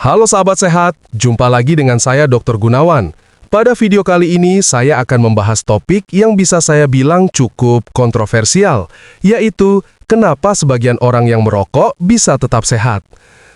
Halo sahabat sehat, jumpa lagi dengan saya Dr. Gunawan. Pada video kali ini saya akan membahas topik yang bisa saya bilang cukup kontroversial, yaitu kenapa sebagian orang yang merokok bisa tetap sehat.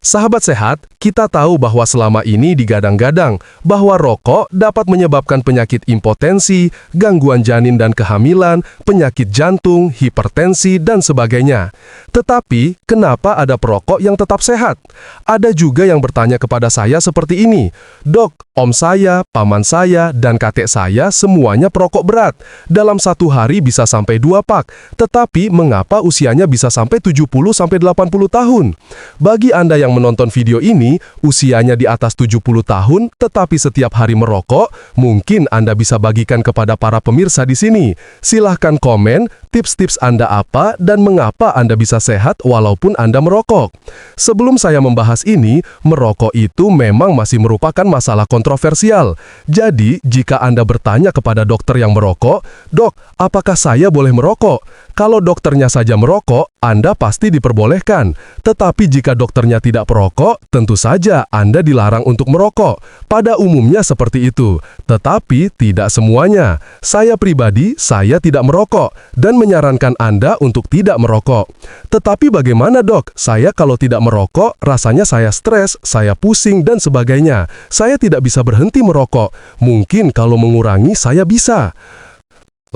Sahabat sehat, kita tahu bahwa selama ini digadang-gadang bahwa rokok dapat menyebabkan penyakit impotensi, gangguan janin dan kehamilan, penyakit jantung, hipertensi, dan sebagainya. Tetapi, kenapa ada perokok yang tetap sehat? Ada juga yang bertanya kepada saya seperti ini, "Dok, om saya, paman saya, dan kakek saya semuanya perokok berat. Dalam satu hari bisa sampai 2 pak, tetapi mengapa usianya bisa sampai 70-80 tahun?" Bagi Anda yang menonton video ini, usianya di atas 70 tahun, tetapi setiap hari merokok, mungkin Anda bisa bagikan kepada para pemirsa di sini. Silahkan komen, tips-tips Anda apa dan mengapa Anda bisa sehat walaupun Anda merokok. Sebelum saya membahas ini, merokok itu memang masih merupakan masalah kontroversial. Jadi, jika Anda bertanya kepada dokter yang merokok, "Dok, apakah saya boleh merokok?" Kalau dokternya saja merokok, Anda pasti diperbolehkan. Tetapi jika dokternya tidak perokok, tentu saja Anda dilarang untuk merokok. Pada umumnya seperti itu. Tetapi tidak semuanya. Saya pribadi, saya tidak merokok dan menyarankan Anda untuk tidak merokok. Tetapi bagaimana dok? Saya kalau tidak merokok, rasanya saya stres, saya pusing dan sebagainya. Saya tidak bisa berhenti merokok. Mungkin kalau mengurangi saya bisa.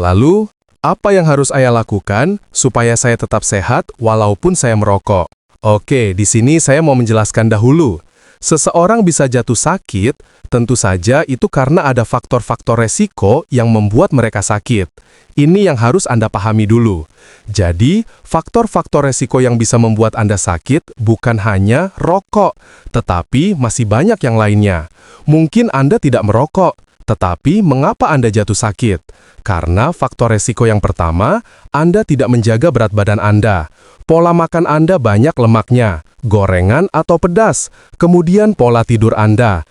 Lalu, apa yang harus saya lakukan supaya saya tetap sehat walaupun saya merokok? Oke, di sini saya mau menjelaskan dahulu. Seseorang bisa jatuh sakit, tentu saja itu karena ada faktor-faktor resiko yang membuat mereka sakit. Ini yang harus Anda pahami dulu. Jadi, faktor-faktor resiko yang bisa membuat Anda sakit bukan hanya rokok, tetapi masih banyak yang lainnya. Mungkin Anda tidak merokok, tetapi mengapa Anda jatuh sakit? Karena faktor resiko yang pertama, Anda tidak menjaga berat badan Anda. Pola makan Anda banyak lemaknya, gorengan atau pedas. Kemudian pola tidur Anda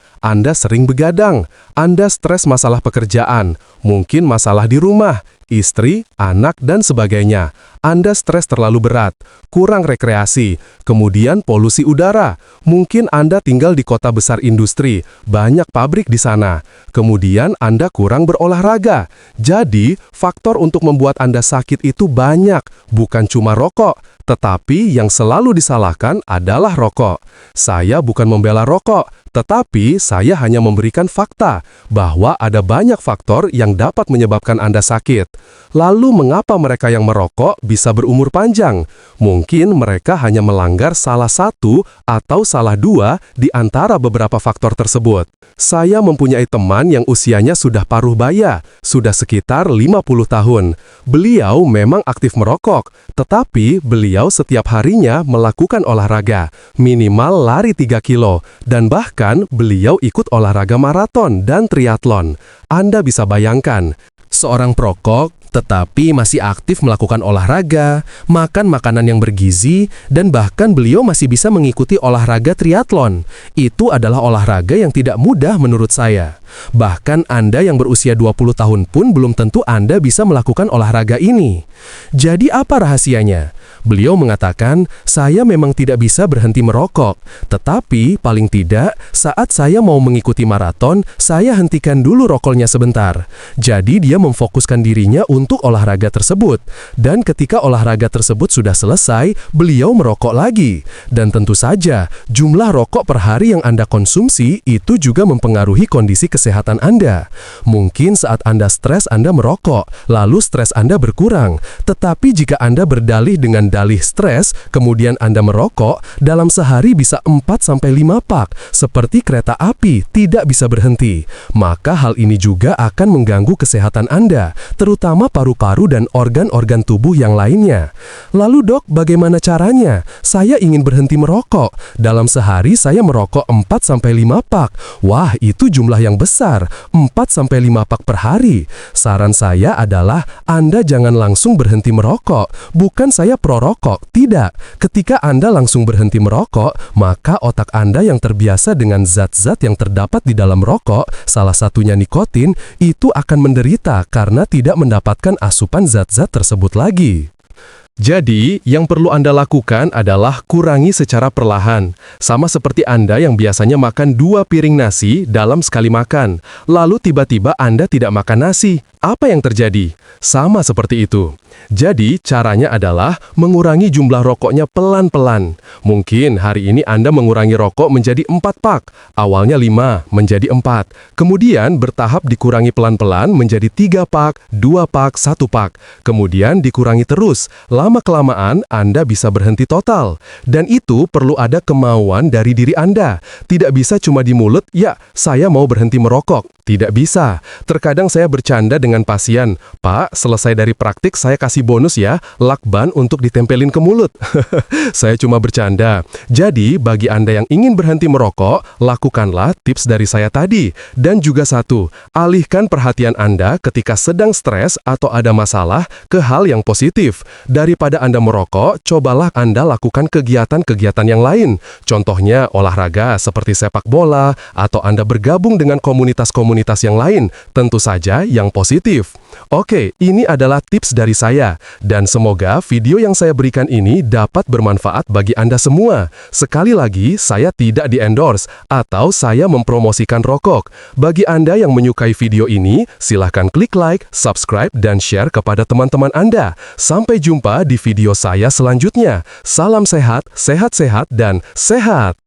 sering begadang. Anda stres masalah pekerjaan, mungkin masalah di rumah, istri, anak, dan sebagainya. Anda stres terlalu berat, kurang rekreasi, kemudian polusi udara. Mungkin Anda tinggal di kota besar industri, banyak pabrik di sana. Kemudian Anda kurang berolahraga. Jadi, faktor untuk membuat Anda sakit itu banyak, bukan cuma rokok. Tetapi yang selalu disalahkan adalah rokok. Saya bukan membela rokok, tetapi saya hanya memberikan fakta bahwa ada banyak faktor yang dapat menyebabkan Anda sakit. Lalu mengapa mereka yang merokok bisa berumur panjang? Mungkin mereka hanya melanggar salah satu atau salah dua di antara beberapa faktor tersebut. Saya mempunyai teman yang usianya sudah paruh baya, sudah sekitar 50 tahun. Beliau memang aktif merokok, tetapi beliau setiap harinya melakukan olahraga, minimal lari 3 kilo, dan bahkan beliau ikut olahraga maraton dan triathlon. Anda bisa bayangkan, seorang perokok tetapi masih aktif melakukan olahraga, makan makanan yang bergizi, dan bahkan beliau masih bisa mengikuti olahraga triathlon. Itu adalah olahraga yang tidak mudah menurut saya. Bahkan Anda yang berusia 20 tahun pun belum tentu Anda bisa melakukan olahraga ini. Jadi apa rahasianya? Beliau mengatakan, "Saya memang tidak bisa berhenti merokok, tetapi paling tidak saat saya mau mengikuti maraton, saya hentikan dulu rokoknya sebentar." Jadi dia memfokuskan dirinya untuk olahraga tersebut. Dan ketika olahraga tersebut sudah selesai, beliau merokok lagi. Dan tentu saja, jumlah rokok per hari yang Anda konsumsi itu juga mempengaruhi kondisi kesehatan Anda. Mungkin saat Anda stres, Anda merokok, lalu stres Anda berkurang. Tetapi jika Anda berdalih dengan dalih stres, kemudian Anda merokok, dalam sehari bisa 4-5 pak, seperti kereta api, tidak bisa berhenti. Maka hal ini juga akan mengganggu kesehatan Anda, terutama paru-paru dan organ-organ tubuh yang lainnya. Lalu dok, bagaimana caranya? Saya ingin berhenti merokok. Dalam sehari saya merokok 4-5 pak. Wah, itu jumlah yang besar, 4-5 pak per hari. Saran saya adalah Anda jangan langsung berhenti merokok. Bukan saya pro-rokok, tidak. Ketika Anda langsung berhenti merokok, maka otak Anda yang terbiasa dengan zat-zat yang terdapat di dalam rokok, salah satunya nikotin, itu akan menderita karena tidak mendapatkan asupan zat-zat tersebut lagi. Jadi, yang perlu Anda lakukan adalah kurangi secara perlahan. Sama seperti Anda yang biasanya makan 2 piring nasi dalam sekali makan. Lalu tiba-tiba Anda tidak makan nasi. Apa yang terjadi? Sama seperti itu. Jadi, caranya adalah mengurangi jumlah rokoknya pelan-pelan. Mungkin hari ini Anda mengurangi rokok menjadi 4 pak. Awalnya 5, menjadi 4. Kemudian bertahap dikurangi pelan-pelan menjadi 3 pak, 2 pak, 1 pak. Kemudian dikurangi terus. Lama-kelamaan Anda bisa berhenti total. Dan itu perlu ada kemauan dari diri Anda. Tidak bisa cuma di mulut, ya, saya mau berhenti merokok. Tidak bisa. Terkadang saya bercanda dengan pasien, "Pak, selesai dari praktik saya kasih bonus ya, lakban untuk ditempelin ke mulut." Saya cuma bercanda. Jadi, bagi Anda yang ingin berhenti merokok, lakukanlah tips dari saya tadi. Dan juga satu, alihkan perhatian Anda ketika sedang stres atau ada masalah ke hal yang positif. Daripada Anda merokok, cobalah Anda lakukan kegiatan-kegiatan yang lain. Contohnya olahraga seperti sepak bola, atau Anda bergabung dengan komunitas-komunitas yang lain, tentu saja yang positif. Oke, ini adalah tips dari saya, dan semoga video yang saya berikan ini dapat bermanfaat bagi Anda semua. Sekali lagi, saya tidak di-endorse atau saya mempromosikan rokok. Bagi Anda yang menyukai video ini, silahkan klik like, subscribe, dan share kepada teman-teman Anda. Sampai jumpa di video saya selanjutnya. Salam sehat, sehat-sehat, dan sehat!